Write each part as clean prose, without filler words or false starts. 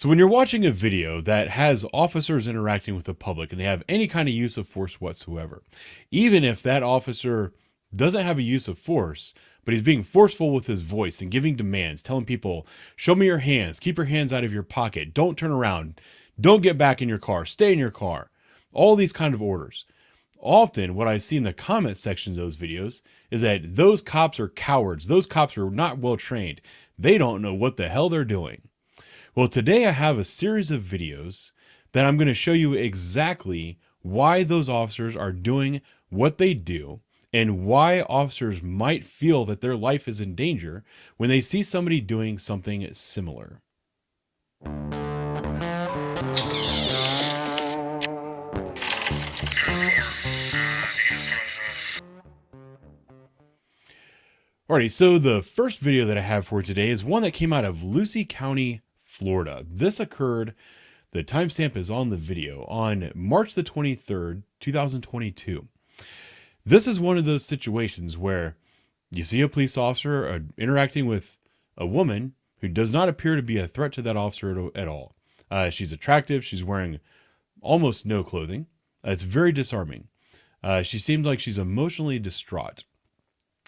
So when you're watching a video that has officers interacting with the public and they have any kind of use of force whatsoever, even if that officer doesn't have a use of force, but he's being forceful with his voice and giving demands, telling people, show me your hands, keep your hands out of your pocket, don't turn around, don't get back in your car, stay in your car, all these kind of orders. Often what I see in the comment section of those videos is that those cops are cowards. Those cops are not well trained. They don't know what the hell they're doing. Well, today I have a series of videos that I'm going to show you exactly why those officers are doing what they do and why officers might feel that their life is in danger when they see somebody doing something similar. Alrighty, so the first video that I have for today is one that came out of Lucey County, Florida. This occurred, the timestamp is on the video, on March the 23rd, 2022. This is one of those situations where you see a police officer interacting with a woman who does not appear to be a threat to that officer at all. She's attractive. She's wearing almost no clothing. It's very disarming. She seems like she's emotionally distraught.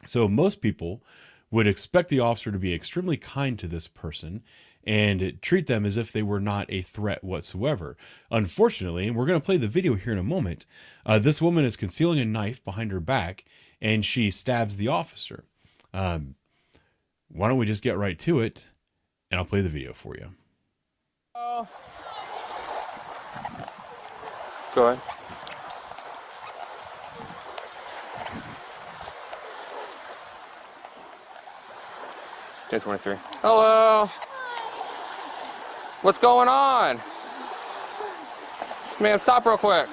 So most people would expect the officer to be extremely kind to this person and treat them as if they were not a threat whatsoever. Unfortunately, and we're going to play the video here in a moment, this woman is concealing a knife behind her back and she stabs the officer. Why don't we just get right to it and I'll play the video for you. Go ahead. Day 23. Hello. What's going on? Man, stop real quick.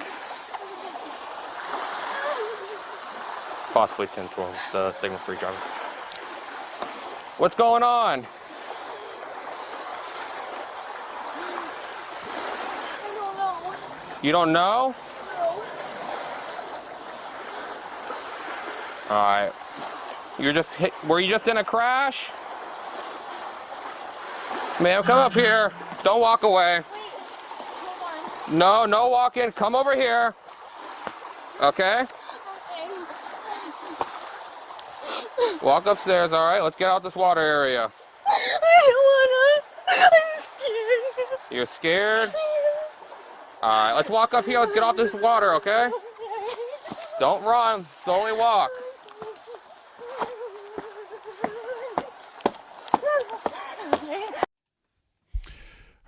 Possibly 1012, the signal 3 driver. What's going on? I don't know. You don't know? No. Alright. Were you just in a crash? Ma'am, come up here. Don't walk away. Wait, hold on. No walking. Come over here. Okay? Okay. Walk upstairs, alright? Let's get out this water area. I don't wanna. I'm scared. You're scared? Alright, let's walk up here. Let's get off this water, okay? Okay. Don't run. Slowly walk.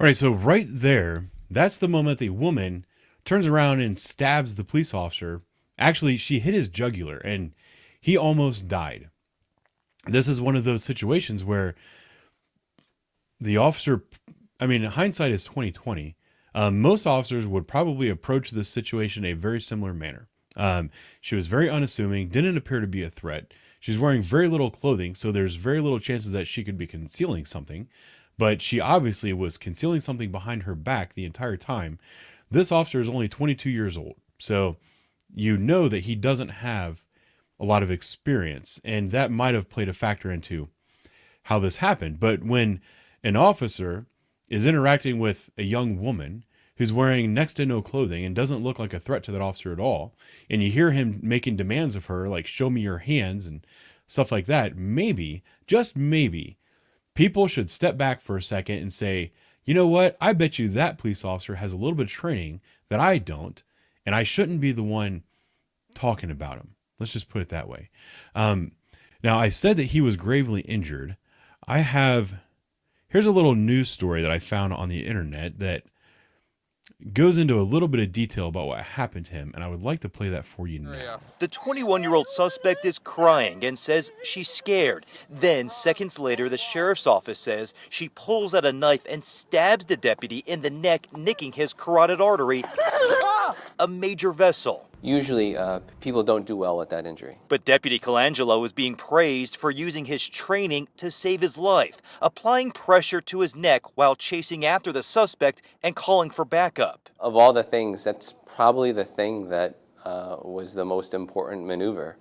All right, so right there, that's the moment the woman turns around and stabs the police officer. Actually, she hit his jugular and he almost died. This is one of those situations where the officer, I mean, hindsight is 2020. Most officers would probably approach this situation in a very similar manner. She was very unassuming, didn't appear to be a threat. She's wearing very little clothing, so there's very little chances that she could be concealing something. But she obviously was concealing something behind her back the entire time. This officer is only 22 years old. So you know that he doesn't have a lot of experience. And that might have played a factor into how this happened. But when an officer is interacting with a young woman who's wearing next to no clothing and doesn't look like a threat to that officer at all, and you hear him making demands of her, like show me your hands and stuff like that, maybe, just maybe, people should step back for a second and say, you know what? I bet you that police officer has a little bit of training that I don't, and I shouldn't be the one talking about him. Let's just put it that way. Now, I said that he was gravely injured. Here's a little news story that I found on the internet that goes into a little bit of detail about what happened to him, and I would like to play that for you now. The 21-year-old suspect is crying and says she's scared. Then, seconds later, the sheriff's office says she pulls out a knife and stabs the deputy in the neck, nicking his carotid artery, a major vessel. Usually, people don't do well with that injury. But Deputy Colangelo is being praised for using his training to save his life, applying pressure to his neck while chasing after the suspect and calling for backup. Of all the things, that's probably the thing that was the most important maneuver.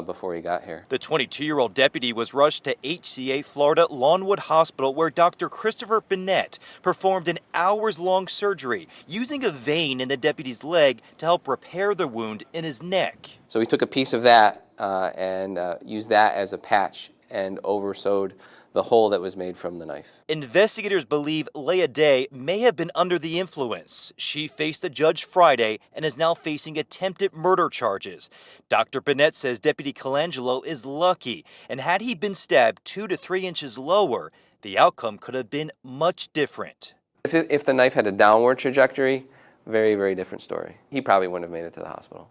before he got here. The 22-year-old deputy was rushed to HCA Florida Lawnwood Hospital, where Dr. Christopher Bennett performed an hours-long surgery using a vein in the deputy's leg to help repair the wound in his neck. So we took a piece of that and used that as a patch and oversewed the hole that was made from the knife. Investigators believe Leah Day may have been under the influence. She faced a judge Friday and is now facing attempted murder charges. Dr. Bennett says Deputy Colangelo is lucky, and had he been stabbed 2 to 3 inches lower, the outcome could have been much different. If the knife had a downward trajectory, very, very different story. He probably wouldn't have made it to the hospital.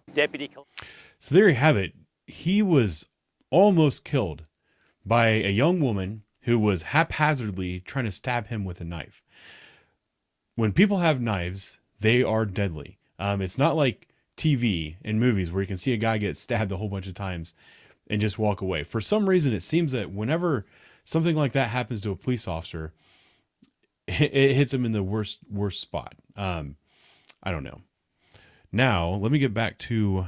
So there you have it. He was almost killed by a young woman who was haphazardly trying to stab him with a knife. When people have knives, they are deadly. It's not like TV and movies where you can see a guy get stabbed a whole bunch of times and just walk away. For some reason, it seems that whenever something like that happens to a police officer, it hits him in the worst spot. I don't know. Now, let me get back to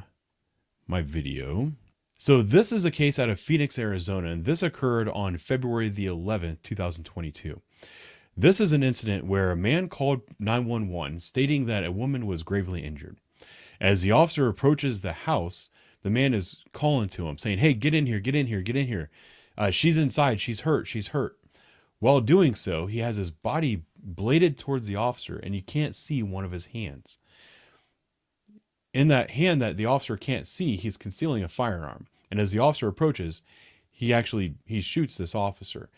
my video. So this is a case out of Phoenix, Arizona, and this occurred on February the 11th, 2022. This is an incident where a man called 911 stating that a woman was gravely injured. As the officer approaches the house, the man is calling to him saying, "Hey, get in here, get in here, get in here. She's inside, she's hurt, she's hurt." While doing so, he has his body bladed towards the officer and you can't see one of his hands. In that hand that the officer can't see, he's concealing a firearm. And as the officer approaches, he shoots this officer.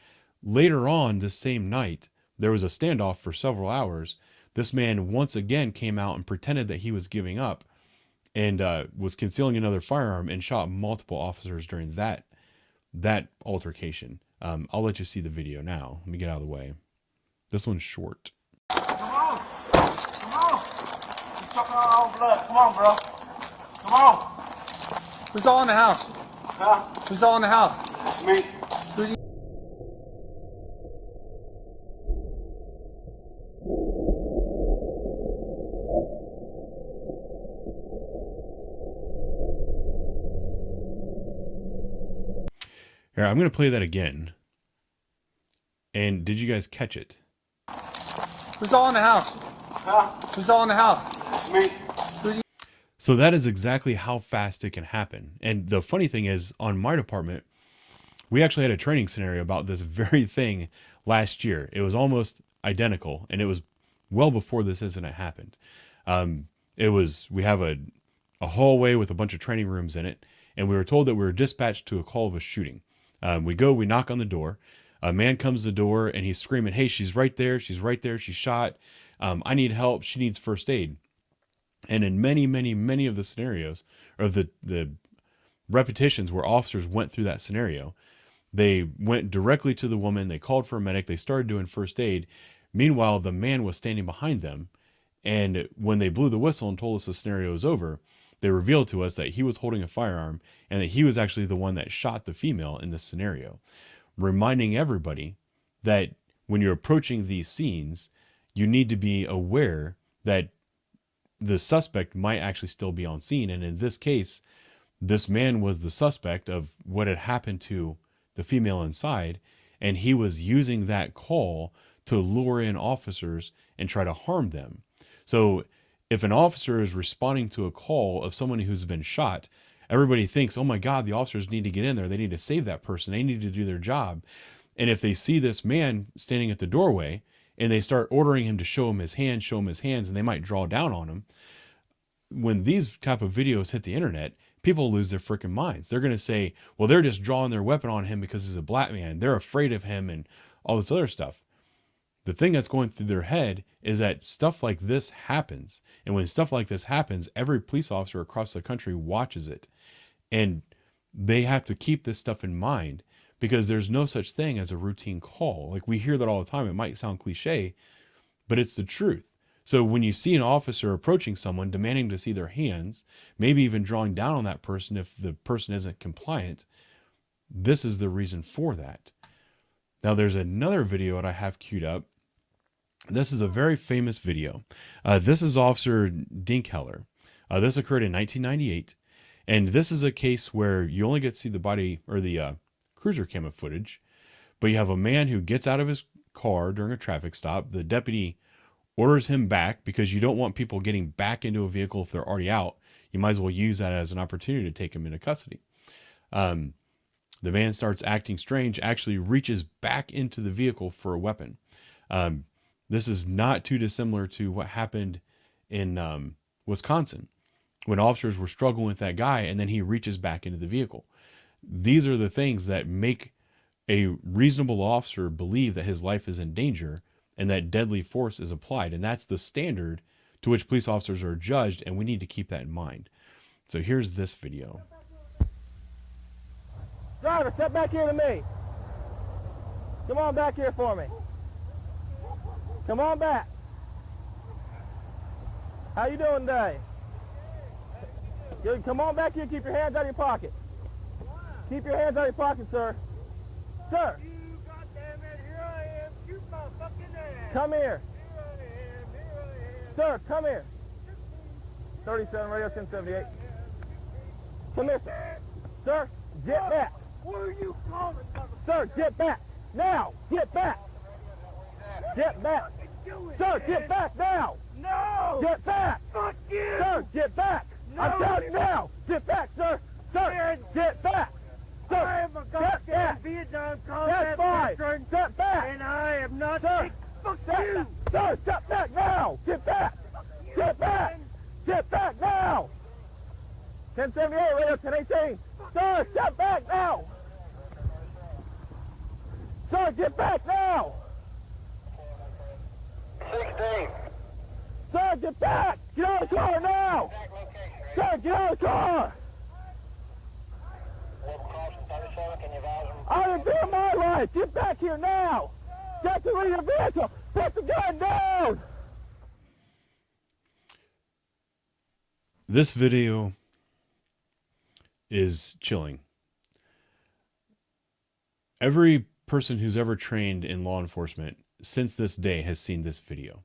Later on this same night, there was a standoff for several hours. This man once again came out and pretended that he was giving up and was concealing another firearm and shot multiple officers during that altercation. I'll let you see the video now. Let me get out of the way. This one's short. Come on. Come on. You're sucking our own blood. Come on, bro. Come on. Who's all in the house? Huh? Who's all in the house? It's me. Here, I'm going to play that again. And did you guys catch it? Who's all in the house? Huh? Who's all in the house? It's me. So that is exactly how fast it can happen. And the funny thing is, on my department, we actually had a training scenario about this very thing last year. It was almost identical, and it was well before this incident happened. We have a hallway with a bunch of training rooms in it, and we were told that we were dispatched to a call of a shooting. We knock on the door. A man comes to the door, and he's screaming, "Hey, she's right there. She's right there. She's shot. I need help. She needs first aid." And in many, many, many of the scenarios, or the repetitions where officers went through that scenario, they went directly to the woman, they called for a medic, they started doing first aid. Meanwhile, the man was standing behind them. And when they blew the whistle and told us the scenario was over, they revealed to us that he was holding a firearm and that he was actually the one that shot the female in this scenario. Reminding everybody that when you're approaching these scenes, you need to be aware that the suspect might actually still be on scene. And in this case, this man was the suspect of what had happened to the female inside. And he was using that call to lure in officers and try to harm them. So if an officer is responding to a call of someone who's been shot, everybody thinks, "Oh my God, the officers need to get in there. They need to save that person. They need to do their job." And if they see this man standing at the doorway and they start ordering him to show him his hands, and they might draw down on him. When these type of videos hit the internet, people lose their freaking minds. They're going to say, well, they're just drawing their weapon on him because he's a black man. They're afraid of him and all this other stuff. The thing that's going through their head is that stuff like this happens. And when stuff like this happens, every police officer across the country watches it. And they have to keep this stuff in mind because there's no such thing as a routine call. Like we hear that all the time. It might sound cliche, but it's the truth. So when you see an officer approaching someone, demanding to see their hands, maybe even drawing down on that person if the person isn't compliant, this is the reason for that. Now there's another video that I have queued up. This is a very famous video. This is Officer Dinkheller. This occurred in 1998. And this is a case where you only get to see the body or the cruiser camera footage, but you have a man who gets out of his car during a traffic stop. The deputy orders him back because you don't want people getting back into a vehicle if they're already out. You might as well use that as an opportunity to take him into custody. The man starts acting strange, actually reaches back into the vehicle for a weapon. This is not too dissimilar to what happened in Wisconsin when officers were struggling with that guy and then he reaches back into the vehicle. These are the things that make a reasonable officer believe that his life is in danger and that deadly force is applied. And that's the standard to which police officers are judged, and we need to keep that in mind. So here's this video. Driver, step back here to me. Come on back here for me. Come on back. How you doing today? Good. Come on back here. Keep your hands out of your pocket. Keep your hands out of your pocket, sir. Sir. You goddamn it, here I am. Shoot my fucking ass. Come here. Here I am. Sir, come here. 37 radio 1078. Come here, sir. Sir, get back. What are you calling, motherfucker? Sir, get back. Now, get back. Get back. Sir, get back now. No! Get back. Fuck you! Sir, get back. No. I'm telling you now. Get back, sir. Sir, get back. Sir, I am a get goddamn back. Vietnam That's combat fine. veteran, Step back. and I am not Sir, fuck step you! back. Sir, step back now. Get back. Get back. Get back now. 1078, radio 1018. Sir, step back now. Sir, get back now. 16. Sir, get back. Get out of the car now. Sir, get out of the car. I am doing my life. Get back here now. Get to your vehicle. Put the gun down. This video is chilling. Every person who's ever trained in law enforcement since this day has seen this video.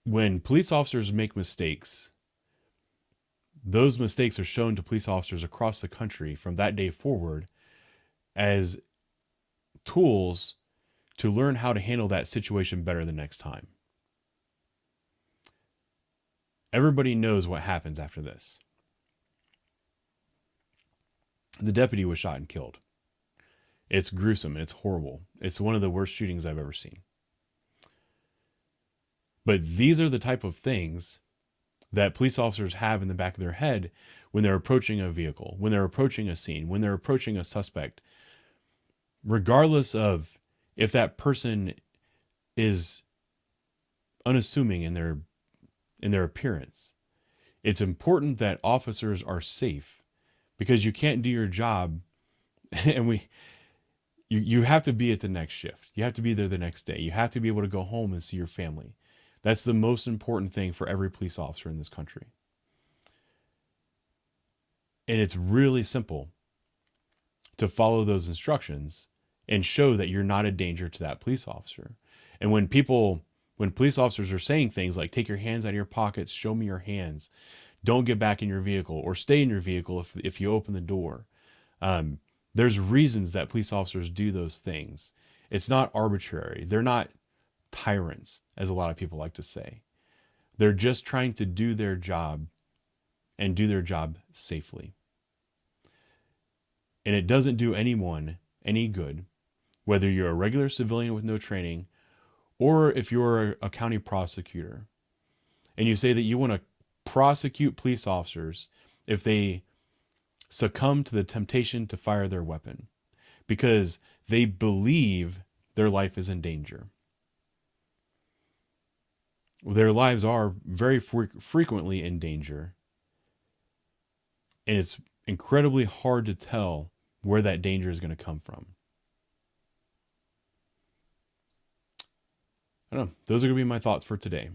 When police officers make mistakes, those mistakes are shown to police officers across the country from that day forward as tools to learn how to handle that situation better the next time. Everybody knows what happens after this. The deputy was shot and killed. It's gruesome and it's horrible. It's one of the worst shootings I've ever seen. But these are the type of things that police officers have in the back of their head when they're approaching a vehicle, when they're approaching a scene, when they're approaching a suspect, regardless of if that person is unassuming in their appearance. It's important that officers are safe because you can't do your job and you have to be at the next shift. You have to be there the next day. You have to be able to go home and see your family. That's the most important thing for every police officer in this country. And it's really simple to follow those instructions and show that you're not a danger to that police officer. And when police officers are saying things like, take your hands out of your pockets, show me your hands, don't get back in your vehicle, or stay in your vehicle if you open the door. There's reasons that police officers do those things. It's not arbitrary. They're not tyrants, as a lot of people like to say. They're just trying to do their job and do their job safely. And it doesn't do anyone any good, whether you're a regular civilian with no training, or if you're a county prosecutor, and you say that you want to prosecute police officers if they succumb to the temptation to fire their weapon, because they believe their life is in danger. Their lives are very frequently in danger, and it's incredibly hard to tell where that danger is going to come from. I don't know. Those are going to be my thoughts for today.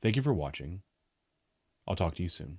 Thank you for watching. I'll talk to you soon.